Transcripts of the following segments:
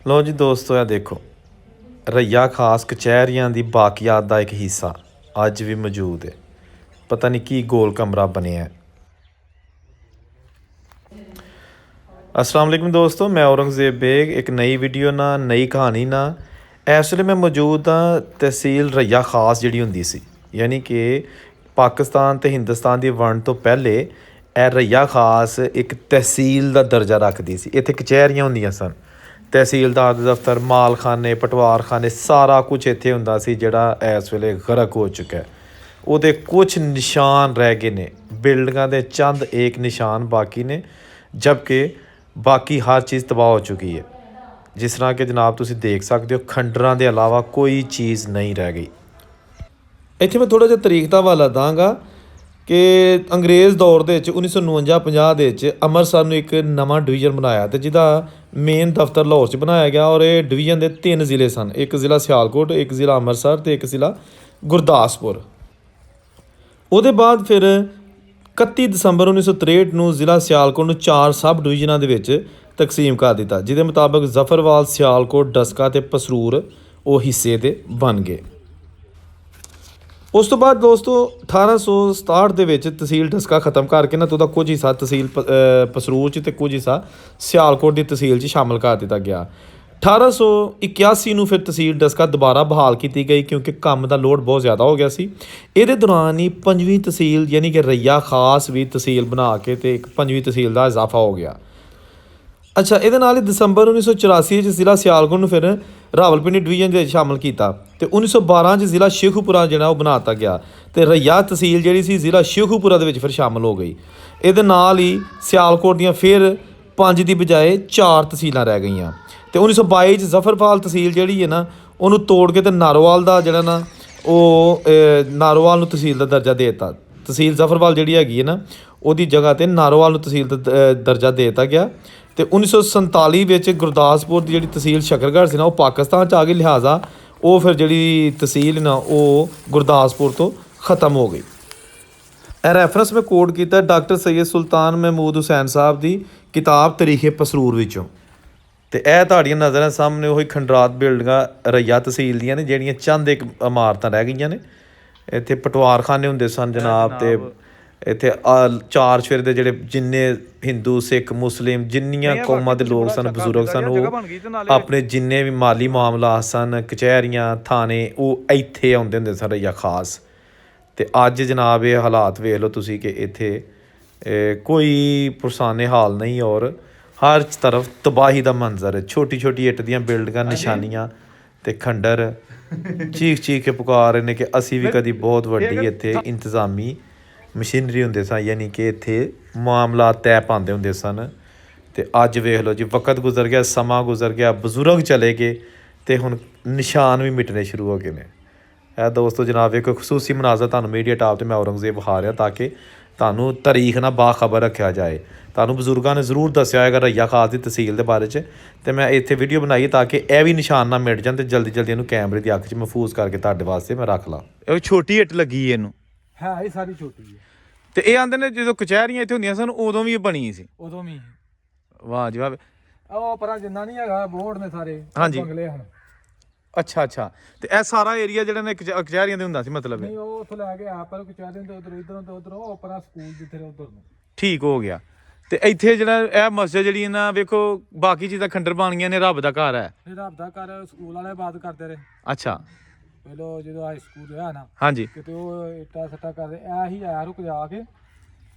ਲਓ ਜੀ ਦੋਸਤੋ, ਇਹ ਦੇਖੋ ਰਈਆ ਖਾਸ ਕਚਹਿਰੀਆਂ ਦੀ ਬਾਕੀਆਤ ਦਾ ਇੱਕ ਹਿੱਸਾ ਅੱਜ ਵੀ ਮੌਜੂਦ ਹੈ। ਪਤਾ ਨਹੀਂ ਕੀ ਗੋਲ ਕਮਰਾ ਬਣਿਆ ਹੈ। अस्सलाम वालेकुम दोस्तों, मैं औरंगज़ेब बेग एक नई वीडियो ना नई कहानी ना इस ਵੇਲੇ मैं मौजूद हाँ तहसील रैया खास ਜਿਹੜੀ ਹੁੰਦੀ ਸੀ, ਯਾਨੀ ਕਿ ਪਾਕਿਸਤਾਨ ਤੇ ਹਿੰਦੁਸਤਾਨ ਦੀ ਵੰਡ ਤੋਂ ਪਹਿਲੇ ਇਹ ਰਈਆ ਖਾਸ ਇੱਕ ਤਹਿਸੀਲ ਦਾ ਦਰਜਾ ਰੱਖਦੀ ਸੀ। ਇੱਥੇ ਕਚਹਿਰੀਆਂ ਹੁੰਦੀਆਂ ਸਨ, ਤਹਿਸੀਲਦਾਰ ਦੇ ਦਫ਼ਤਰ, ਮਾਲਖਾਨੇ, ਪਟਵਾਰਖਾਨੇ, ਸਾਰਾ ਕੁਝ ਇੱਥੇ ਹੁੰਦਾ ਸੀ ਜਿਹੜਾ ਇਸ ਵੇਲੇ ਗਰਕ ਹੋ ਚੁੱਕਾ ਹੈ। ਉਹਦੇ ਕੁਝ ਨਿਸ਼ਾਨ ਰਹਿ ਗਏ ਨੇ, ਬਿਲਡਿੰਗਾਂ ਦੇ ਚੰਦ ਇੱਕ ਨਿਸ਼ਾਨ ਬਾਕੀ ਨੇ, ਜਬਕਿ ਬਾਕੀ ਹਰ ਚੀਜ਼ ਤਬਾਹ ਹੋ ਚੁੱਕੀ ਹੈ। ਜਿਸ ਤਰ੍ਹਾਂ ਕਿ ਜਨਾਬ ਤੁਸੀਂ ਦੇਖ ਸਕਦੇ ਹੋ, ਖੰਡਰਾਂ ਦੇ ਇਲਾਵਾ ਕੋਈ ਚੀਜ਼ ਨਹੀਂ ਰਹਿ ਗਈ। ਇੱਥੇ ਮੈਂ ਥੋੜ੍ਹਾ ਜਿਹਾ ਤਾਰੀਖ ਦਾ ਹਵਾਲਾ ਦਾਂਗਾ ਕਿ ਅੰਗਰੇਜ਼ ਦੌਰ ਦੇ ਵਿੱਚ 1949-50 ਦੇ ਵਿੱਚ ਅੰਮ੍ਰਿਤਸਰ ਨੂੰ ਇੱਕ ਨਵਾਂ ਡਿਵੀਜ਼ਨ ਬਣਾਇਆ ਅਤੇ ਜਿਹਦਾ ਮੇਨ ਦਫ਼ਤਰ ਲਾਹੌਰ 'ਚ ਬਣਾਇਆ ਗਿਆ। ਔਰ ਇਹ ਡਿਵੀਜ਼ਨ ਦੇ 3 ਜ਼ਿਲ੍ਹੇ ਸਨ, ਇੱਕ ਜ਼ਿਲ੍ਹਾ ਸਿਆਲਕੋਟ, ਇੱਕ ਜ਼ਿਲ੍ਹਾ ਅੰਮ੍ਰਿਤਸਰ ਅਤੇ ਇੱਕ ਜ਼ਿਲ੍ਹਾ ਗੁਰਦਾਸਪੁਰ। ਉਹਦੇ ਬਾਅਦ ਫਿਰ 31 ਦਸੰਬਰ 1963 ਨੂੰ ਜ਼ਿਲ੍ਹਾ ਸਿਆਲਕੋਟ ਨੂੰ 4 ਸਬ ਡਿਵੀਜ਼ਨਾਂ ਦੇ ਵਿੱਚ ਤਕਸੀਮ ਕਰ ਦਿੱਤਾ, ਜਿਹਦੇ ਮੁਤਾਬਕ ਜ਼ਫਰਵਾਲ, ਸਿਆਲਕੋਟ, ਡਸਕਾ ਅਤੇ ਪਸਰੂਰ ਉਹ ਹਿੱਸੇ ਦੇ ਬਣ ਗਏ। ਉਸ ਤੋਂ ਬਾਅਦ ਦੋਸਤੋ 1867 ਦੇ ਵਿੱਚ ਤਹਿਸੀਲ ਡਸਕਾ ਖਤਮ ਕਰਕੇ ਨਾ, ਤਾਂ ਉਹਦਾ ਕੁਝ ਹਿੱਸਾ ਤਹਿਸੀਲ ਪਸਰੂਰ 'ਚ ਅਤੇ ਕੁਝ ਹਿੱਸਾ ਸਿਆਲਕੋਟ ਦੀ ਤਹਿਸੀਲ 'ਚ ਸ਼ਾਮਲ ਕਰ ਦਿੱਤਾ ਗਿਆ। 1881 ਨੂੰ ਫਿਰ ਤਹਿਸੀਲ ਡਸਕਾ ਦੁਬਾਰਾ ਬਹਾਲ ਕੀਤੀ ਗਈ ਕਿਉਂਕਿ ਕੰਮ ਦਾ ਲੋਡ ਬਹੁਤ ਜ਼ਿਆਦਾ ਹੋ ਗਿਆ ਸੀ। ਇਹਦੇ ਦੌਰਾਨ ਹੀ 5ਵੀਂ ਤਹਿਸੀਲ ਯਾਨੀ ਕਿ ਰਈਆ ਖਾਸ ਵੀ ਤਹਿਸੀਲ ਬਣਾ ਕੇ ਅਤੇ ਇੱਕ 5ਵੀਂ ਤਹਿਸੀਲ ਦਾ ਇਜ਼ਾਫਾ ਹੋ ਗਿਆ। ਅੱਛਾ, ਇਹਦੇ ਨਾਲ ਹੀ ਦਸੰਬਰ 1984 'ਚ ਜ਼ਿਲ੍ਹਾ ਸਿਆਲਕੋਟ ਨੂੰ ਫਿਰ ਰਾਵਲਪਿੰਡੀ ਡਿਵੀਜ਼ਨ ਦੇ ਵਿੱਚ ਸ਼ਾਮਲ ਕੀਤਾ ਅਤੇ 1912 'ਚ ਜ਼ਿਲ੍ਹਾ ਸ਼ੇਖੂਪੁਰਾ ਜਿਹੜਾ ਉਹ ਬਣਾ ਦਿੱਤਾ ਗਿਆ ਅਤੇ ਰਈਆ ਤਹਿਸੀਲ ਜਿਹੜੀ ਸੀ ਜ਼ਿਲ੍ਹਾ ਸ਼ੇਖੂਪੁਰਾ ਦੇ ਵਿੱਚ ਫਿਰ ਸ਼ਾਮਲ ਹੋ ਗਈ। ਇਹਦੇ ਨਾਲ ਹੀ ਸਿਆਲਕੋਟ ਦੀਆਂ ਫਿਰ 5 ਦੀ ਬਜਾਏ 4 ਤਹਿਸੀਲਾਂ ਰਹਿ ਗਈਆਂ ਅਤੇ 1922 'ਚ ਜ਼ਫਰਵਾਲ ਤਹਿਸੀਲ ਜਿਹੜੀ ਹੈ ਨਾ, ਉਹਨੂੰ ਤੋੜ ਕੇ ਅਤੇ ਨਾਰੋਵਾਲ ਦਾ ਜਿਹੜਾ ਨਾ ਉਹ ਨਾਰੋਵਾਲ ਨੂੰ ਤਹਿਸੀਲ ਦਾ ਦਰਜਾ ਦੇ ਦਿੱਤਾ। ਤਹਿਸੀਲ ਜ਼ਫਰਵਾਲ ਜਿਹੜੀ ਹੈਗੀ ਹੈ ਨਾ, ਉਹਦੀ ਜਗ੍ਹਾ 'ਤੇ ਨਾਰੋਵਾਲ ਨੂੰ ਤਹਿਸੀਲ ਦਾ ਦਰਜਾ ਦੇ ਦਿੱਤਾ ਗਿਆ। ਅਤੇ 1947 ਵਿੱਚ ਗੁਰਦਾਸਪੁਰ ਦੀ ਜਿਹੜੀ ਤਹਿਸੀਲ ਸ਼ਕਰਗੜ੍ਹ ਸੀ ਨਾ, ਉਹ ਪਾਕਿਸਤਾਨ 'ਚ ਆ ਗਈ, ਲਿਹਾਜ਼ਾ ਉਹ ਫਿਰ ਜਿਹੜੀ ਤਹਿਸੀਲ ਨਾ ਉਹ ਗੁਰਦਾਸਪੁਰ ਤੋਂ ਖ਼ਤਮ ਹੋ ਗਈ। ਇਹ ਰੈਫਰੈਂਸ ਮੈਂ ਕੋਟ ਕੀਤਾ ਡਾਕਟਰ ਸੈਯਦ ਸੁਲਤਾਨ ਮਹਿਮੂਦ ਹੁਸੈਨ ਸਾਹਿਬ ਦੀ ਕਿਤਾਬ ਤਾਰੀਖ ਪਸਰੂਰ ਵਿੱਚੋਂ। ਅਤੇ ਇਹ ਤੁਹਾਡੀਆਂ ਨਜ਼ਰਾਂ ਸਾਹਮਣੇ ਉਹੀ ਖੰਡਰਾਤ ਬਿਲਡਿੰਗਾਂ ਰਈਆ ਤਹਿਸੀਲ ਦੀਆਂ ਨੇ, ਜਿਹੜੀਆਂ ਚੰਦ ਇੱਕ ਇਮਾਰਤਾਂ ਰਹਿ ਗਈਆਂ ਨੇ। ਇੱਥੇ ਪਟਵਾਰਖਾਨੇ ਹੁੰਦੇ ਸਨ ਜਨਾਬ, ਅਤੇ ਇੱਥੇ 4 ਚੁਫੇਰੇ ਦੇ ਜਿਹੜੇ ਜਿੰਨੇ ਹਿੰਦੂ, ਸਿੱਖ, ਮੁਸਲਿਮ ਜਿੰਨੀਆਂ ਕੌਮਾਂ ਦੇ ਲੋਕ ਸਨ, ਬਜ਼ੁਰਗ ਸਨ, ਉਹ ਆਪਣੇ ਜਿੰਨੇ ਵੀ ਮਾਲੀ ਮਾਮਲਾਤ ਸਨ, ਕਚਹਿਰੀਆਂ, ਥਾਣੇ, ਉਹ ਇੱਥੇ ਆਉਂਦੇ ਹੁੰਦੇ ਸਨ ਰਈਆ ਖਾਸ। ਅਤੇ ਅੱਜ ਜਨਾਬ ਇਹ ਹਾਲਾਤ ਵੇਖ ਲਓ ਤੁਸੀਂ ਕਿ ਇੱਥੇ ਕੋਈ ਪੁਰਸਾਨੇ ਹਾਲ ਨਹੀਂ, ਔਰ ਹਰ ਤਰਫ ਤਬਾਹੀ ਦਾ ਮੰਜ਼ਰ ਹੈ। ਛੋਟੀ ਛੋਟੀ ਇੱਟ ਦੀਆਂ ਬਿਲਡਿੰਗਾਂ, ਨਿਸ਼ਾਨੀਆਂ ਅਤੇ ਖੰਡਰ ਚੀਖ ਚੀਖ ਕੇ ਪੁਕਾਰ ਰਹੇ ਨੇ ਕਿ ਅਸੀਂ ਵੀ ਕਦੀ ਬਹੁਤ ਵੱਡੀ ਇੱਥੇ ਇੰਤਜ਼ਾਮੀ ਮਸ਼ੀਨਰੀ ਹੁੰਦੇ ਸਨ, ਯਾਨੀ ਕਿ ਇੱਥੇ ਮਾਮਲਾਤ ਤੈਅ ਪਾਉਂਦੇ ਹੁੰਦੇ ਸਨ। ਅਤੇ ਅੱਜ ਵੇਖ ਲਓ ਜੀ, ਵਕਤ ਗੁਜ਼ਰ ਗਿਆ, ਸਮਾਂ ਗੁਜ਼ਰ ਗਿਆ, ਬਜ਼ੁਰਗ ਚਲੇ ਗਏ ਅਤੇ ਹੁਣ ਨਿਸ਼ਾਨ ਵੀ ਮਿਟਣੇ ਸ਼ੁਰੂ ਹੋ ਗਏ ਨੇ। ਇਹ ਦੋਸਤੋ ਜਨਾਬ ਇੱਕ ਖਸੂਸੀ ਮਨਾਜ਼ਰ ਤੁਹਾਨੂੰ ਮੀਡੀਆ ਟਾਪ 'ਤੇ ਮੈਂ ਔਰੰਗਜ਼ੇਬ ਵਿਖਾ ਰਿਹਾ, ਤਾਂ ਕਿ ਤੁਹਾਨੂੰ ਤਾਰੀਖ ਨਾਲ ਬਾਖਬਰ ਰੱਖਿਆ ਜਾਏ। ਤੁਹਾਨੂੰ ਬਜ਼ੁਰਗਾਂ ਨੇ ਜ਼ਰੂਰ ਦੱਸਿਆ ਹੋਏਗਾ ਰਈਆ ਖਾਸ ਦੀ ਤਹਿਸੀਲ ਦੇ ਬਾਰੇ 'ਚ, ਅਤੇ ਮੈਂ ਇੱਥੇ ਵੀਡੀਓ ਬਣਾਈ ਤਾਂ ਕਿ ਇਹ ਵੀ ਨਿਸ਼ਾਨ ਨਾ ਮਿਟ ਜਾਣ ਅਤੇ ਜਲਦੀ ਜਲਦੀ ਇਹਨੂੰ ਕੈਮਰੇ ਦੀ ਅੱਖ 'ਚ ਮਹਿਫੂਜ਼ ਕਰਕੇ ਤੁਹਾਡੇ ਵਾਸਤੇ ਮੈਂ ਰੱਖ ਲਾਂ। ਇਹ ਛੋਟੀ ਇੱਟ ਲੱਗੀ ਇਹਨੂੰ ਹੈ, ਇਹ ਸਾਰੀ ਛੋਟੀ ਹੈ। ਅਤੇ ਇਹ ਆਉਂਦੇ ਨੇ ਜਦੋਂ ਕਚਹਿਰੀਆਂ ਇੱਥੇ ਹੁੰਦੀਆਂ ਸਨ ਉਦੋਂ ਵੀ ਇਹ ਬਣੀ ਸੀ। ਉਦੋਂ ਵੀ ਵਾਹ ਜੀ ਵਾਹ। ਉਹ ਪਰਾਂ ਜਿੰਨਾ ਨਹੀਂ ਹੈਗਾ ਬੋਰਡ ਨੇ ਸਾਰੇ, ਹਾਂਜੀ ਬੰਗਲੇ ਹਨ। ਅੱਛਾ ਅੱਛਾ, ਅਤੇ ਇਹ ਸਾਰਾ ਏਰੀਆ ਜਿਹੜਾ ਨੇ ਕਚਹਿਰੀਆਂ ਦੇ ਹੁੰਦਾ ਸੀ ਮਤਲਬ? ਨਹੀਂ, ਉਹ ਉੱਥੋਂ ਲੈ ਕੇ ਆ ਪਰ ਕਚਹਿਰੀਆਂ ਦੇ ਉਧਰ, ਇਧਰੋਂ ਤੇ ਉਧਰੋਂ ਉਹ ਪਰਾਂ ਸਕੂਲ ਜਿੱਥੇ ਉਧਰ ਨੂੰ। ਠੀਕ ਹੋ ਗਿਆ। ਅਤੇ ਇੱਥੇ ਜਿਹੜਾ ਇਹ ਮਸਜਿਦ ਜਿਹੜੀ ਨਾ ਵੇਖੋ, ਬਾਕੀ ਚੀਜ਼ਾਂ ਖੰਡਰ ਬਣ ਗਈਆਂ ਨੇ, ਰੱਬ ਦਾ ਘਰ ਹੈ। ਇਹ ਰੱਬ ਦਾ ਘਰ ਸਕੂਲ ਵਾਲੇ ਬਾਤ ਕਰਦੇ ਰਹੇ। ਅੱਛਾ, ਪਹਿਲੋ ਜਦੋਂ ਹਾਈ ਸਕੂਲ ਰਿਹਾ ਨਾ, ਹਾਂਜੀ, ਕਿਤੇ ਉਹ ਇੱਟਾਂ ਸੱਟਾਂ ਕਰਦੇ ਐ ਰੁਕ ਜਾ ਕੇ,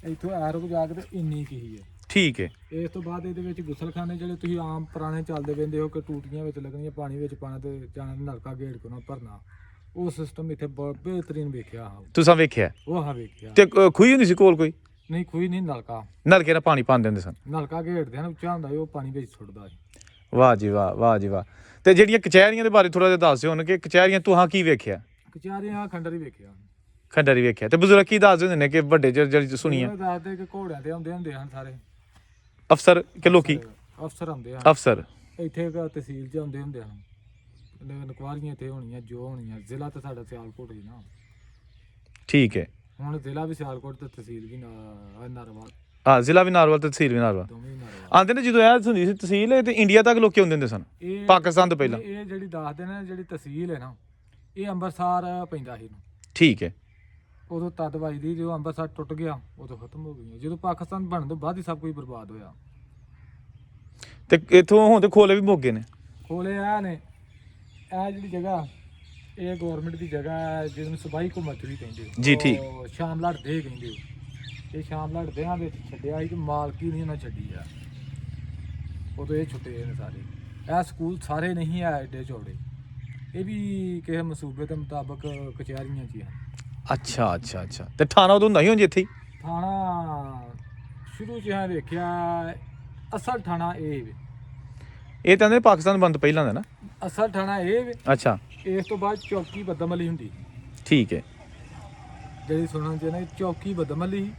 ਇੱਥੋਂ ਰੁਕ ਜਾ ਕੇ ਤੇ ਇੰਨੀ ਕੀ ਹੈ। ਠੀਕ ਹੈ। ਇਸ ਤੋਂ ਬਾਅਦ ਇਹਦੇ ਵਿੱਚ ਗੁਸਲਖਾਨੇ ਜਿਹੜੇ ਤੁਸੀਂ ਆਮ ਪੁਰਾਣੇ ਚੱਲਦੇ ਪੈਂਦੇ ਹੋ ਕਿ ਟੂਟੀਆਂ ਵਿੱਚ ਲੱਗਣੀਆਂ, ਪਾਣੀ ਵਿੱਚ ਪਾਣਾ ਤੇ ਜਾਣਾ, ਨਲਕਾ ਗੇੜ ਕੇ ਨਾ ਭਰਨਾ, ਉਹ ਸਿਸਟਮ ਇੱਥੇ ਬਹੁਤ ਬਿਹਤਰੀਨ ਵੇਖਿਆ। ਹਾਂ, ਤੁਸੀਂ ਵੇਖਿਆ? ਉਹ ਹਾਂ ਵੇਖਿਆ। ਤੇ ਖੂਹੀ ਹੁੰਦੀ ਸੀ ਕੋਲ ਕੋਈ? ਨਹੀਂ, ਖੂਹੀ ਨਹੀਂ, ਨਲਕਾ। ਨਲਕੇ ਨਾਲ ਪਾਣੀ ਪਾਉਂਦੇ ਹੁੰਦੇ ਸਨ? ਨਲਕਾ ਗੇੜਦੇ ਹਨ, ਉੱਚਾ ਹੁੰਦਾ ਉਹ ਪਾਣੀ ਵਿੱਚ ਸੁੱਟਦਾ ਸੀ। ਵਾਹ ਜੀ ਵਾਹ, ਵਾਹ ਜੀ ਵਾਹ। ਤੇ ਜਿਹੜੀਆਂ ਕਚਹਿਰੀਆਂ ਦੇ ਬਾਰੇ ਥੋੜਾ ਜਿਹਾ ਦੱਸ ਦਿਓ ਹੁਣ ਕਿ ਕਚਹਿਰੀਆਂ ਤੁਹਾਂ ਕੀ ਵੇਖਿਆ? ਕਚਹਿਰੀਆਂ ਖੰਡਰ ਹੀ ਵੇਖਿਆ। ਖੰਡਰ ਹੀ ਵੇਖਿਆ। ਤੇ ਬਜ਼ੁਰਗ ਕੀ ਦੱਸਦੇ ਹੁੰਦੇ ਨੇ ਕਿ ਵੱਡੇ ਜਿਹੜੀ ਸੁਣੀਆਂ? ਦੱਸਦੇ ਕਿ ਘੋੜਿਆਂ ਤੇ ਆਉਂਦੇ ਹੁੰਦੇ ਹਨ ਸਾਰੇ ਅਫਸਰ ਕਿ ਲੋਕੀ? ਅਫਸਰ ਆਉਂਦੇ ਹਨ। ਅਫਸਰ ਇੱਥੇ ਤਹਿਸੀਲ 'ਚ ਆਉਂਦੇ ਹੁੰਦੇ ਹਨ। ਇਨਕੁਆਰੀਆਂ ਇੱਥੇ ਹੋਣੀਆਂ, ਜੋ ਹੋਣੀਆਂ। ਜ਼ਿਲ੍ਹਾ ਤਾਂ ਸਾਡਾ ਸਿਆਲਕੋਟ ਹੀ ਨਾ। ਠੀਕ ਹੈ। ਹੁਣ ਜ਼ਿਲ੍ਹਾ ਵੀ ਸਿਆਲਕੋਟ ਤੇ ਤਹਿਸੀਲ ਵੀ ਨਾਰੋਵਾਲ। ਹਾਂ ਜ਼ਿਲ੍ਹਾ ਵੀ ਨਾਰਵਲ ਤੇ ਤਹਿਸੀਲ ਵੀ ਨਾਰਵਲ ਦੋਵੇਂ ਨਾਰਵਲ। ਆਂਦੇ ਨੇ ਜਦੋਂ ਇਹ ਹੁੰਦੀ ਸੀ ਤਹਿਸੀਲ ਇਹ ਤੇ ਇੰਡੀਆ ਤੱਕ ਲੋਕੀ ਆਉਂਦੇ ਹੁੰਦੇ ਸਨ ਇਹ ਪਾਕਿਸਤਾਨ ਤੋਂ ਪਹਿਲਾਂ। ਇਹ ਜਿਹੜੀ ਦੱਸਦੇ ਨੇ ਜਿਹੜੀ ਤਹਿਸੀਲ ਹੈ ਨਾ, ਇਹ ਅੰਮ੍ਰਿਤਸਰ ਪੈਂਦਾ ਸੀ ਇਹਨੂੰ। ਠੀਕ ਹੈ। ਉਦੋਂ ਤਦ ਵੱਜਦੀ, ਜਦੋਂ ਅੰਮ੍ਰਿਤਸਰ ਟੁੱਟ ਗਿਆ ਉਦੋਂ ਖਤਮ ਹੋ ਗਈਆਂ। ਜਦੋਂ ਪਾਕਿਸਤਾਨ ਬਣਨ ਤੋਂ ਬਾਅਦ ਹੀ ਸਭ ਕੁਝ ਬਰਬਾਦ ਹੋਇਆ। ਤੇ ਇੱਥੋਂ ਹੁਣ ਤੇ ਖੋਲੇ ਵੀ ਮੁੱਕ ਗਏ ਨੇ। ਖੋਲੇ ਆ ਨੇ, ਇਹ ਜਿਹੜੀ ਜਗ੍ਹਾ ਇਹ ਗਵਰਨਮੈਂਟ ਦੀ ਜਗ੍ਹਾ ਹੈ, ਜਿਹਨੂੰ ਸਬਾਈ ਘੁੰਮਤ ਵੀ ਕਹਿੰਦੇ। ਜੀ, ਠੀਕ। ਉਹ ਸ਼ਾਮ ਲੜਦੇ ਕਹਿੰਦੇ। ਇਹ ਸ਼ਾਮ ਲੜਦਿਆਂ ਵਿੱਚ ਛੱਡਿਆ ਸੀ ਤੇ ਮਾਲਕੀ ਨਹੀਂ ਉਹਨਾਂ ਛੱਡੀ ਆ। ਉਦੋਂ ਇਹ ਛੁੱਟੇ ਨੇ ਸਾਰੇ। ਇਹ ਸਕੂਲ ਸਾਰੇ ਨਹੀਂ ਆ ਐਡੇ ਚੌੜੇ, ਇਹ ਵੀ ਕਿਸੇ ਮਸੂਬੇ ਦੇ ਮੁਤਾਬਕ ਕਚਹਿਰੀਆਂ 'ਚ ਹੀ ਹਨ। ਅੱਛਾ ਅੱਛਾ ਅੱਛਾ। ਤੇ ਥਾਣਾ ਉਦੋਂ ਹੁੰਦਾ ਹੀ ਹੁਣ ਜਿੱਥੇ ਹੀ ਥਾਣਾ ਸ਼ੁਰੂ 'ਚ ਮੈਂ ਵੇਖਿਆ, ਅਸਲ ਥਾਣਾ ਇਹ ਵੇ। ਇਹ ਤਾਂ ਪਾਕਿਸਤਾਨ ਬੰਦ ਪਹਿਲਾਂ ਦਾ ਨਾ। ਅਸਲ ਥਾਣਾ ਇਹ ਵੇ। ਅੱਛਾ ਇਸ ਤੋਂ ਬਾਅਦ ਚੌਕੀ ਬਦਮਲੀ ਹੁੰਦੀ, ਠੀਕ ਹੈ। ਜਿਹੜੀ ਸੁਣਨ 'ਚ ਨਾ ਚੌਕੀ ਬਦਮਲੀ ਸੀ,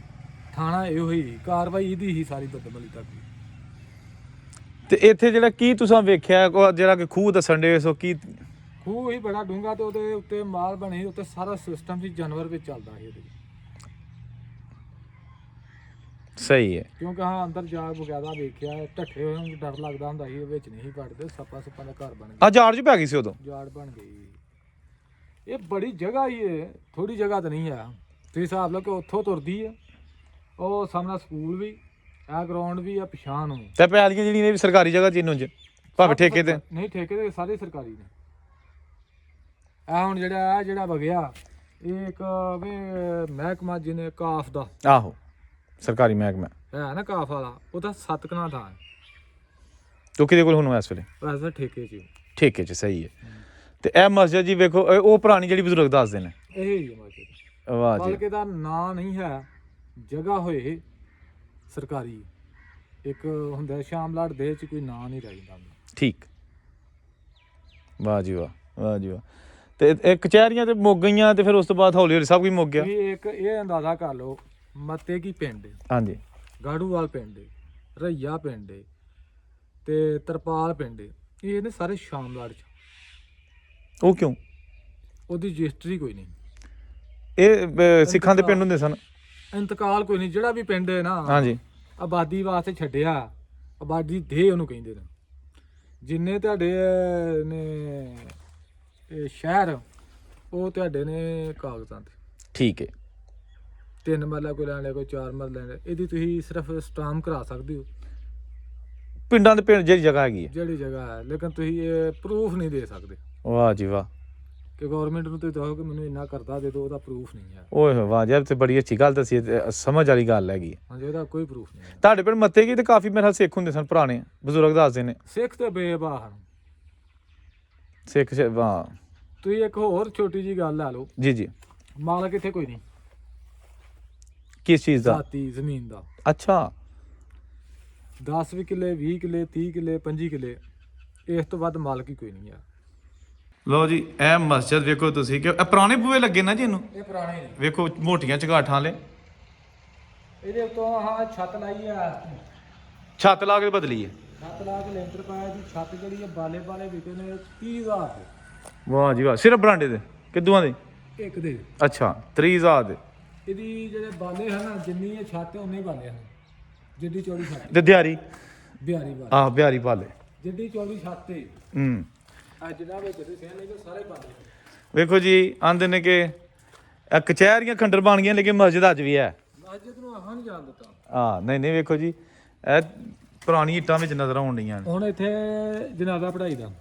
ਥਾਣਾ ਇਹੋ ਹੀ, ਕਾਰਵਾਈ ਇਹਦੀ ਹੀ ਸਾਰੀ ਬਦਮਲੀ ਤੱਕ। ਤੇ ਇੱਥੇ ਜਿਹੜਾ ਕੀ ਤੁਸੀਂ ਵੇਖਿਆ ਜਿਹੜਾ ਕਿ ਖੂਹ ਦੱਸਣ ਦੇ ਸੋ ਕੀ ਖੂਹ ਹੀ ਬੜਾ ਡੂੰਘਾ ਤੇ ਉਹਦੇ ਉੱਤੇ ਮਾਲ ਬਣੇ, ਉੱਤੇ ਸਾਰਾ ਸਿਸਟਮ ਸੀ ਜਾਨਵਰ ਵਿੱਚ ਚੱਲਦਾ ਸੀ ਇਹਦੇ। ਸਹੀ ਹੈ। ਕਿਉਂਕਿ ਹਾਂ ਅੰਦਰ ਜਾ ਬਗੈਰਾ ਵੇਖਿਆ, ਢੱਠੇ ਹੋਏ ਨੂੰ ਡਰ ਲੱਗਦਾ ਹੁੰਦਾ ਸੀ, ਇਹ ਵਿੱਚ ਨਹੀਂ ਪੜਦੇ, ਸੱਪਾਂ ਸੁੱਪਾਂ ਦਾ ਘਰ ਬਣ ਗਿਆ। ਆ ਜਾੜ ਚ ਪੈ ਗਈ ਸੀ ਉਦੋਂ। ਜਾੜ ਬਣ ਗਈ। ਇਹ ਬੜੀ ਜਗ੍ਹਾ ਹੀ ਹੈ, ਥੋੜੀ ਜਗ੍ਹਾ ਤਾਂ ਨਹੀਂ ਹੈ। ਤੁਸੀਂ ਹਿਸਾਬ ਲਓ ਕਿ ਉੱਥੋਂ ਤੁਰਦੀ ਹੈ, ਉਹ ਸਾਹਮਣਾ ਸਕੂਲ ਵੀ, ਇਹ ਗਰਾਊਂਡ ਵੀ ਆ ਪਛਾਣ ਨੂੰ। ਤੇ ਪੈਲੀਆਂ ਜਿਹੜੀਆਂ ਨੇ ਵੀ ਸਰਕਾਰੀ ਜਗ੍ਹਾ ਚ ਇਹਨੂੰ ਚ ਭਾਵੇਂ ਠੇਕੇ ਤੇ ਨਹੀਂ, ਠੇਕੇ ਤੇ ਸਾਰੇ ਸਰਕਾਰੀ ਨੇ। ਇਹ ਹੁਣ ਜਿਹੜਾ ਵਗਿਆ, ਇਹ ਇੱਕ ਵੀ ਮਹਿਕਮਾ ਜਿਹਨੇ ਕਾਫ ਦਾ, ਆਹੋ ਸਰਕਾਰੀ ਮਹਿਕਮਾ ਹੈ ਨਾ ਕਾਫ ਵਾਲਾ, ਉਹਦਾ 7 ਕਨਾਲ ਥਾਂ ਹੈ। ਤੂੰ ਕਿਹਦੇ ਕੋਲ ਹੁਣ ਇਸ ਵੇਲੇ? ਵੈਸੇ ਠੇਕੇ 'ਚ। ਠੇਕੇ ਚ, ਸਹੀ ਹੈ। ਤੇ ਇਹ ਮਸਜਿਦ ਜੀ ਵੇਖੋ, ਉਹ ਪੁਰਾਣੀ ਜਿਹੜੀ ਬਜ਼ੁਰਗ ਦੱਸਦੇ ਨੇ। ਇਹ ਹੀ ਹੈ ਮਸਜਿਦ। ਵਾਹ ਜੀ। ਬਲਕਿ ਦਾ ਨਾਂ ਨਹੀਂ ਹੈ, ਜਗ੍ਹਾ ਹੋਏ ਸਰਕਾਰੀ। ਇੱਕ ਹੁੰਦਾ ਸ਼ਾਮਲਾਟ ਦੇ ਚ ਕੋਈ ਨਾਂ ਨਹੀਂ ਰਹਿੰਦਾ। ਠੀਕ। ਵਾਹ ਜੀ ਵਾਹ, ਵਾਹ ਜੀ ਵਾਹ। ਤੇ ਇਹ ਕਚਹਿਰੀਆਂ ਤੇ ਮੁੱਕ ਗਈਆਂ ਤੇ ਫਿਰ ਉਸ ਤੋਂ ਬਾਅਦ ਹੌਲੀ ਹੌਲੀ ਸਭ ਕੁਝ ਮੁੱਕ ਗਿਆ। ਤੁਸੀਂ ਇੱਕ ਇਹ ਅੰਦਾਜ਼ਾ ਕਰ ਲਓ, ਮੱਤੇ ਕੀ ਪਿੰਡ, ਹਾਂਜੀ, ਗਾੜੂਵਾਲ ਪਿੰਡ, ਰਈਆ ਪਿੰਡ ਤੇ ਤਰਪਾਲ ਪਿੰਡ, ਇਹ ਨੇ ਸਾਰੇ ਸ਼ਾਮਲਾਟ ਚ। ਉਹ ਕਿਉਂ? ਉਹਦੀ ਰਜਿਸਟਰੀ ਕੋਈ ਨਹੀਂ। ਇਹ ਸਿੱਖਾਂ ਦੇ ਪਿੰਡ ਹੁੰਦੇ ਸਨ। ਇੰਤਕਾਲ ਕੋਈ ਨਹੀਂ। ਜਿਹੜਾ ਵੀ ਪਿੰਡ ਹੈ ਨਾ, ਹਾਂਜੀ, ਆਬਾਦੀ ਵਾਸਤੇ ਛੱਡਿਆ, ਆਬਾਦੀ ਦੇ ਉਹਨੂੰ ਕਹਿੰਦੇ ਨੇ। ਜਿੰਨੇ ਤੁਹਾਡੇ ਨੇ ਇਹ ਸ਼ਹਿਰ, ਉਹ ਤੁਹਾਡੇ ਨੇ ਕਾਗਜ਼ਾਂ ਤੇ। ਠੀਕ ਹੈ। 3 ਮਰਲਾ ਕੋਈ ਲੈਣ, ਕੋਈ 4 ਮਰਲਾ ਲੈਣ, ਇਹਦੀ ਤੁਸੀਂ ਸਿਰਫ ਸਟਾਂਪ ਕਰਾ ਸਕਦੇ ਹੋ। ਪਿੰਡਾਂ ਦੇ ਪਿੰਡ ਜਿਹੜੀ ਜਗ੍ਹਾ ਹੈਗੀ ਹੈ, ਜਿਹੜੀ ਜਗ੍ਹਾ ਹੈ, ਲੇਕਿਨ ਤੁਸੀਂ ਇਹ ਪ੍ਰੂਫ ਨਹੀਂ ਦੇ ਸਕਦੇ ਵਾਹ ਜੀ ਵਾਹ। ਕਿ ਗਵਰਨਮੈਂਟ ਨੂੰ ਤੁਸੀਂ ਦੱਸੋ ਕਿ ਮੈਨੂੰ ਇੰਨਾ ਕਰਦਾ ਦੇ ਦਿਓ, ਉਹਦਾ ਪ੍ਰੂਫ ਨਹੀਂ ਹੈ। ਓਏ ਹੋਏ ਵਾਹ ਯਾਰ, ਤੇ ਬੜੀ ਅੱਛੀ ਗੱਲ ਦੱਸੀ, ਸਮਝ ਵਾਲੀ ਗੱਲ ਹੈਗੀ। ਹਾਂਜੀ, ਉਹਦਾ ਕੋਈ ਪ੍ਰੂਫ ਨਹੀਂ ਹੈ। ਤੁਹਾਡੇ ਪਿੰਡ ਮੱਤੇ ਕੀ ਤੇ ਕਾਫੀ ਮੇਰੇ ਨਾਲ ਸਿੱਖ ਹੁੰਦੇ ਸਨ, ਪੁਰਾਣੇ ਬਜ਼ੁਰਗ ਦੱਸਦੇ ਨੇ। ਸਿੱਖ ਤੇ ਬੇਬਾਹ ਹਨ। ਸਿੱਖ ਵਾਹ। ਤੁਸੀਂ ਇੱਕ ਹੋਰ ਛੋਟੀ ਜੀ ਗੱਲ ਲੈ ਲਓ, ਜੀ ਜੀ। ਮਾਲਕ ਇੱਥੇ ਕੋਈ ਨਹੀਂ, ਕਿਸ ਚੀਜ਼ ਦਾ? ਜ਼ਾਤੀ ਜ਼ਮੀਨ ਦਾ। ਅੱਛਾ। 10 ਕਿੱਲੇ, 20 ਕਿੱਲੇ, 30 ਕਿੱਲੇ, 25 ਕਿੱਲੇ, ਇਸ ਤੋਂ ਵੱਧ ਮਾਲਕ ਹੀ ਕੋਈ ਨਹੀਂ ਆ। ਲਓ ਜੀ, ਇਹ ਮਸਜਿਦ ਵੇਖੋ ਤੁਸੀਂ, ਕਿ ਇਹ ਪੁਰਾਣੇ ਬੂਹੇ ਲੱਗੇ ਨਾ ਜੀ ਇਹਨੂੰ। ਇਹ ਪੁਰਾਣੇ ਨੇ। ਵੇਖੋ ਮੋਟੀਆਂ ਚਗਾਠਾਂ ਵਾਲੇ। ਇਹਦੇ ਉੱਤੋਂ ਆਹ ਛੱਤ ਲਾਈ ਆ, ਛੱਤ ਲਾ ਕੇ ਬਦਲੀ ਹੈ। ਛੱਤ ਲਾ ਕੇ ਲੈਂਟਰ ਪਾਇਆ ਜੀ। ਛੱਤ ਜਿਹੜੀ ਹੈ ਬਾਲੇ ਵਿਕੇ ਨੇ 30,000 ਦੇ। ਵਾਹ ਜੀ ਵਾਹ। ਸਿਰਫ ਬਰਾਂਡੇ ਦੇ ਕਿੱਦੂਆਂ ਦੇ? ਇੱਕ ਦੇ। ਅੱਛਾ, 30,000 ਦੇ। ਇਹਦੀ ਜਿਹੜੇ ਬਾਲੇ ਹਨ, ਜਿੰਨੀ ਇਹ ਛੱਤ ਹੈ ਉਨੇ ਬਾਲੇ ਹਨ, ਜਿੱਡੀ ਚੌੜੀ ਛੱਤ। ਤੇ ਦਿਹਾੜੀ? ਬਿਹਾਰੀ ਬਾਲੇ। ਆਹ ਬਿਹਾਰੀ ਪਾਲੇ। ਜਿੱਡੀ ਚੌੜੀ ਛੱਤ ਹੈ, ਹੂੰ। ਅੱਜ ਦਾ ਵਿੱਚ ਤੁਸੀਂ ਸਹਿ ਨਹੀਂ ਸਾਰੇ ਬਾਲੇ। ਵੇਖੋ ਜੀ, ਆਂਦੇ ਨੇ ਕਿ ਇਹ ਕਚਹਿਰੀਆਂ ਖੰਡਰ ਬਣ ਗਈਆਂ, ਲੇਕਿਨ ਮਸਜਿਦ ਅੱਜ ਵੀ ਹੈ। ਮਸਜਿਦ ਨੂੰ ਆਹਾਂ ਨਹੀਂ ਜਾਣ ਦਿੱਤਾ। ਹਾਂ, ਨਹੀਂ ਨਹੀਂ, ਵੇਖੋ ਜੀ, ਇਹ ਪੁਰਾਣੀ ਇੱਟਾਂ ਵਿੱਚ ਨਜ਼ਰ ਆਉਣ ਡੀਆਂ ਨੇ। ਹੁਣ ਇੱਥੇ ਜਨਾਜ਼ਾ ਪੜਾਈ ਦਾ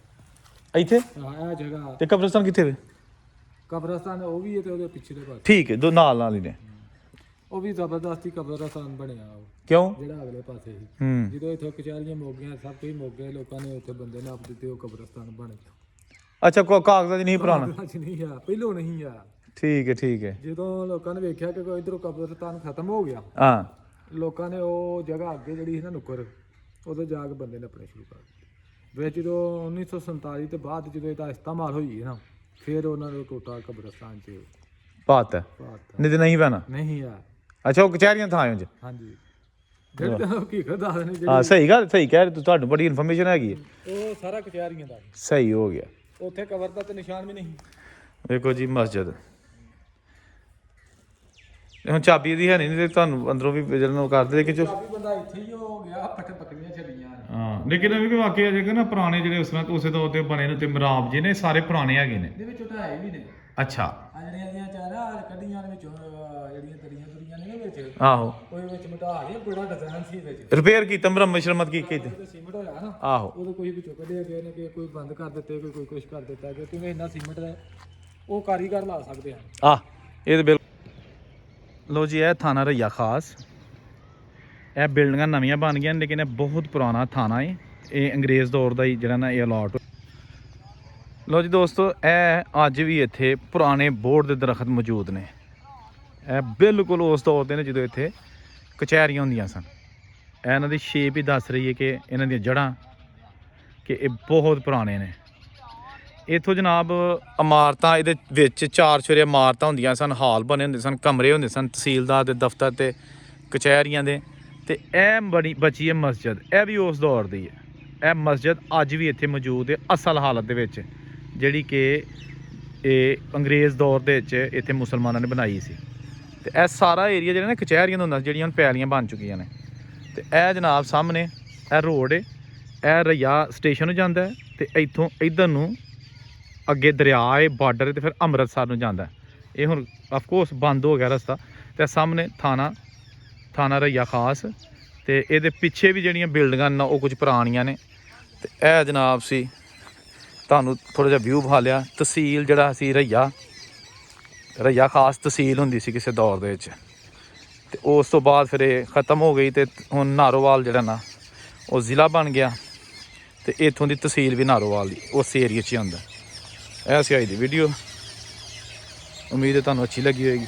ਇੱਥੇ ਇਹ ਜਗ੍ਹਾ। ਤੇ ਕਬਰਸਤਾਨ ਕਿੱਥੇ ਵੇ? ਕਬਰਸਤਾਨ ਉਹ ਵੀ ਹੈ ਤੇ ਉਹਦੇ ਪਿੱਛੇ ਦੇ ਪਾਸੇ ਠੀਕ ਹੈ, ਦੋ ਨਾਲ ਨਾਲ ਹੀ ਨੇ। ਉਹ ਵੀ ਜ਼ਬਰਦਸਤੀ ਕਬਰਸਤਾਨ ਬਣਿਆ ਉਹ, ਕਿਉਂ? ਜਿਹੜਾ ਅਗਲੇ ਪਾਸੇ ਸੀ। ਹੂੰ। ਜਦੋਂ ਇੱਥੇ ਕਚਹਿਰੀਆਂ ਮੁੱਕ ਗਈਆਂ, ਸਭ ਕੁਝ ਮੁੱਕ ਗਿਆ, ਲੋਕਾਂ ਨੇ ਉੱਥੇ ਬੰਦੇ ਨਾਪ ਦਿੱਤੇ, ਉਹ ਕਬਰਸਤਾਨ ਬਣ ਗਿਆ। ਅੱਛਾ, ਕਾਗਜ਼ਾਂ 'ਚ ਨਹੀਂ ਪੁਰਾਣਾ। ਅੱਜ ਨਹੀਂ ਆ, ਪਹਿਲੋਂ ਨਹੀਂ ਆ। ਠੀਕ ਹੈ, ਠੀਕ ਹੈ। ਜਦੋਂ ਲੋਕਾਂ ਨੇ ਵੇਖਿਆ ਕਿ ਕੋਈ ਇਧਰੋਂ ਕਬਰਸਤਾਨ ਖਤਮ ਹੋ ਗਿਆ, ਹਾਂ। ਲੋਕਾਂ ਨੇ ਉਹ ਜਗ੍ਹਾ ਅੱਗੇ ਜਿਹੜੀ ਸੀ ਨਾ ਨੁੱਕਰ, ਉਦੋਂ ਜਾ ਕੇ ਬੰਦੇ ਨੇ ਆਪਣੇ ਸ਼ੁਰੂ ਕਰ ਦਿੱਤੇ। ਵਿੱਚ ਜਦੋਂ 1947 ਤੋਂ ਬਾਅਦ ਜਦੋਂ ਇਹਦਾ ਇਸਤੇਮਾਲ ਹੋਈ ਹੈ ਨਾ, ਫਿਰ ਉਹਨਾਂ ਨੇ ਕੋਟਾ ਕਬਰਸਤਾਨ 'ਚ ਬਾਤ ਹੈ, ਪਾਤਾ। ਨਹੀਂ ਤੇ ਨਹੀਂ ਪੈਣਾ। ਨਹੀਂ ਆ। ਅੱਛਾ, ਉਹ ਕਚਹਿਰੀਆਂ ਥਾਂ ਚ। ਹਾਂਜੀ, ਜਿਹੜੀ ਤਾਂ ਹਕੀਕਤ ਦੱਸਦੇ ਨੇ, ਹਾਂ, ਜਿਹੜੀ ਸਹੀ ਗੱਲ, ਸਹੀ ਕਹਿ ਰਹੇ ਤੂੰ, ਤੁਹਾਨੂੰ ਬੜੀ ਇਨਫੋਰਮੇਸ਼ਨ ਹੈਗੀ ਹੈ। ਉਹ ਸਾਰਾ ਕਚਹਿਰੀਆਂ ਦਾ। ਸਹੀ ਹੋ ਗਿਆ। ਉੱਥੇ ਕਬਰ ਦਾ ਤੇ ਨਿਸ਼ਾਨ ਵੀ ਨਹੀਂ। ਵੇਖੋ ਜੀ ਮਸਜਿਦ, ਹੁਣ ਚਾਬੀ ਇਹਦੀ ਹੈ ਨਹੀਂ ਤੇ ਤੁਹਾਨੂੰ ਅੰਦਰੋਂ ਵੀ ਵਿਜਣ ਕਰਦੇ ਕਿ ਜੋ ਕਾਫੀ ਬੰਦਾ ਇੱਥੇ ਹੀ ਹੋ ਗਿਆ ਬੱਕਰੀਆਂ ਛੱਡੀਆਂ ਨੇ। ਹਾਂ ਲੇਕਿਨ ਇਹ ਵੀ ਵਾਕਿਆ ਜੇਗਾ ਨਾ ਪੁਰਾਣੇ ਜਿਹੜੇ ਉਸ ਤਰ੍ਹਾਂ ਉਸੇ ਤੌਰ ਤੇ ਬਣੇ ਨੇ ਤੇ ਮਰਾਬ ਜੀ ਨੇ ਸਾਰੇ ਪੁਰਾਣੇ ਹੈਗੇ ਨੇ। ਇਹਦੇ ਵਿੱਚ ਢਾਏ ਵੀ ਨੇ। ਅੱਛਾ ਆ ਜਿਹੜੀਆਂ ਦੀਆਂ ਚਾਰਾਂ ਕੱਢੀਆਂ ਦੇ ਵਿੱਚੋਂ ਜਿਹੜੀਆਂ ਦਰੀਆਂ ਨੇ ਵਿੱਚ ਆਹੋ ਉਹਦੇ ਵਿੱਚ ਮਿਟਾ ਰਹੀ ਬੜਾ ਡਿਜ਼ਾਈਨ ਸੀ ਵਿੱਚ ਰਿਪੇਅਰ ਕੀਤਾ ਮੁਰੰਮਤ ਸ਼ਰਮਤ ਕੀ ਕੀਤੀ ਜਦੋਂ ਸੀਮਿੰਟ ਹੋਇਆ ਨਾ ਆਹੋ ਉਦੋਂ ਕੋਈ ਵਿੱਚੋਂ ਕੱਢਿਆ ਗਿਆ ਨੇ ਕਿ ਕੋਈ ਬੰਦ ਕਰ ਦਿੱਤੇ ਕੋਈ ਕੁਛ ਕਰ ਦਿੱਤਾ ਗਿਆ ਕਿਉਂਕਿ ਇੰਨਾ ਸੀਮਿੰਟ ਦਾ ਉਹ ਕਾਰੀਗਰ ਲਾ ਸਕਦੇ ਆ। ਇਹ ਤੇ ਬਿਲਕੁਲ ਲੋ ਜੀ ਇਹ ਥਾਣਾ ਰਈਆ ਖਾਸ ਇਹ ਬਿਲਡਿੰਗਾਂ ਨਵੀਆਂ ਬਣ ਗਈਆਂ ਲੇਕਿਨ ਇਹ ਬਹੁਤ ਪੁਰਾਣਾ ਥਾਣਾ ਹੈ। ਇਹ ਅੰਗਰੇਜ਼ ਦੌਰ ਦਾ ਹੀ ਜਿਹੜਾ ਨਾ ਇਹ ਅਲਾਟ। ਲੋ ਜੀ ਦੋਸਤੋ ਇਹ ਅੱਜ ਵੀ ਇੱਥੇ ਪੁਰਾਣੇ ਬੋਰਡ ਦੇ ਦਰਖਤ ਮੌਜੂਦ ਨੇ। ਇਹ ਬਿਲਕੁਲ ਉਸ ਦੌਰ ਦੇ ਨੇ ਜਦੋਂ ਇੱਥੇ ਕਚਹਿਰੀਆਂ ਹੁੰਦੀਆਂ ਸਨ। ਇਹ ਇਹਨਾਂ ਦੀ ਸ਼ੇਪ ਹੀ ਦੱਸ ਰਹੀ ਹੈ ਕਿ ਇਹਨਾਂ ਦੀਆਂ ਜੜ੍ਹਾਂ ਕਿ ਇਹ ਬਹੁਤ ਪੁਰਾਣੇ ਨੇ। ਇੱਥੋਂ ਜਨਾਬ ਇਮਾਰਤਾਂ ਇਹਦੇ ਵਿੱਚ 4 ਚੁਫੇਰੇ ਇਮਾਰਤਾਂ ਹੁੰਦੀਆਂ ਸਨ, ਹਾਲ ਬਣੇ ਹੁੰਦੇ ਸਨ, ਕਮਰੇ ਹੁੰਦੇ ਸਨ ਤਹਿਸੀਲਦਾਰ ਦੇ ਦਫ਼ਤਰ ਤੇ ਕਚਹਿਰੀਆਂ ਦੇ। ਤੇ ਇਹ ਬੜੀ ਬਚੀ ਹੈ ਮਸਜਿਦ, ਇਹ ਵੀ ਉਸ ਦੌਰ ਦੀ ਹੈ। ਇਹ ਮਸਜਿਦ ਅੱਜ ਵੀ ਇੱਥੇ ਮੌਜੂਦ ਹੈ ਅਸਲ ਹਾਲਤ ਦੇ ਵਿੱਚ, ਜਿਹੜੀ ਕਿ ਇਹ ਅੰਗਰੇਜ਼ ਦੌਰ ਦੇ ਵਿੱਚ ਇੱਥੇ ਮੁਸਲਮਾਨਾਂ ਨੇ ਬਣਾਈ ਸੀ। ਤੇ ਇਹ ਸਾਰਾ ਏਰੀਆ ਜਿਹੜਾ ਨਾ ਕਚਹਿਰੀਆਂ ਦਾ ਹੁੰਦਾ ਜਿਹੜੀਆਂ ਹੁਣ ਪੈਲੀਆਂ ਬਣ ਚੁੱਕੀਆਂ ਨੇ। ਤੇ ਇਹ ਜਨਾਬ ਸਾਹਮਣੇ ਇਹ ਰੋਡ ਹੈ, ਇਹ ਰਈਆ ਸਟੇਸ਼ਨ ਨੂੰ ਜਾਂਦਾ ਹੈ ਤੇ ਇੱਥੋਂ ਇੱਧਰ ਨੂੰ ਅੱਗੇ ਦਰਿਆ ਹੈ ਬਾਰਡਰ ਤੇ ਫਿਰ ਅੰਮ੍ਰਿਤਸਰ ਨੂੰ ਜਾਂਦਾ। ਇਹ ਹੁਣ ਆਫਕੋਰਸ ਬੰਦ ਹੋ ਗਿਆ ਰਸਤਾ। ਤੇ ਸਾਹਮਣੇ ਥਾਣਾ ਰਈਆ ਖਾਸ ਤੇ ਇਹਦੇ ਪਿੱਛੇ ਵੀ ਜਿਹੜੀਆਂ ਬਿਲਡਿੰਗਾਂ ਨੇ ਉਹ ਕੁਝ ਪੁਰਾਣੀਆਂ ਨੇ। ਤੇ ਇਹ ਜਨਾਬ ਸੀ ਤੁਹਾਨੂੰ ਥੋੜਾ ਜਿਹਾ ਵਿਊ ਵਿਖਾ ਲਿਆ। ਤਹਿਸੀਲ ਜਿਹੜਾ ਸੀ ਰਈਆ ਖਾਸ ਤਹਿਸੀਲ ਹੁੰਦੀ ਸੀ ਕਿਸੇ ਦੌਰ ਦੇ ਵਿੱਚ। ਤੇ ਉਸ ਤੋਂ ਬਾਅਦ ਫਿਰ ਇਹ ਖਤਮ ਹੋ ਗਈ ਤੇ ਹੁਣ ਨਾਰੋਵਾਲ ਜਿਹੜਾ ਨਾ ਉਹ ਜ਼ਿਲ੍ਹਾ ਬਣ ਗਿਆ ਤੇ ਇੱਥੋਂ ਦੀ ਤਹਿਸੀਲ ਵੀ ਨਾਰੋਵਾਲ ਦੀ ਉਸ ਏਰੀਏ 'ਚ ਹੀ ਆਉਂਦਾ। ਇਹ ਸੀ ਅੱਜ ਦੀ ਵੀਡੀਓ, ਉਮੀਦ ਹੈ ਤੁਹਾਨੂੰ ਅੱਛੀ ਲੱਗੀ ਹੋਏਗੀ।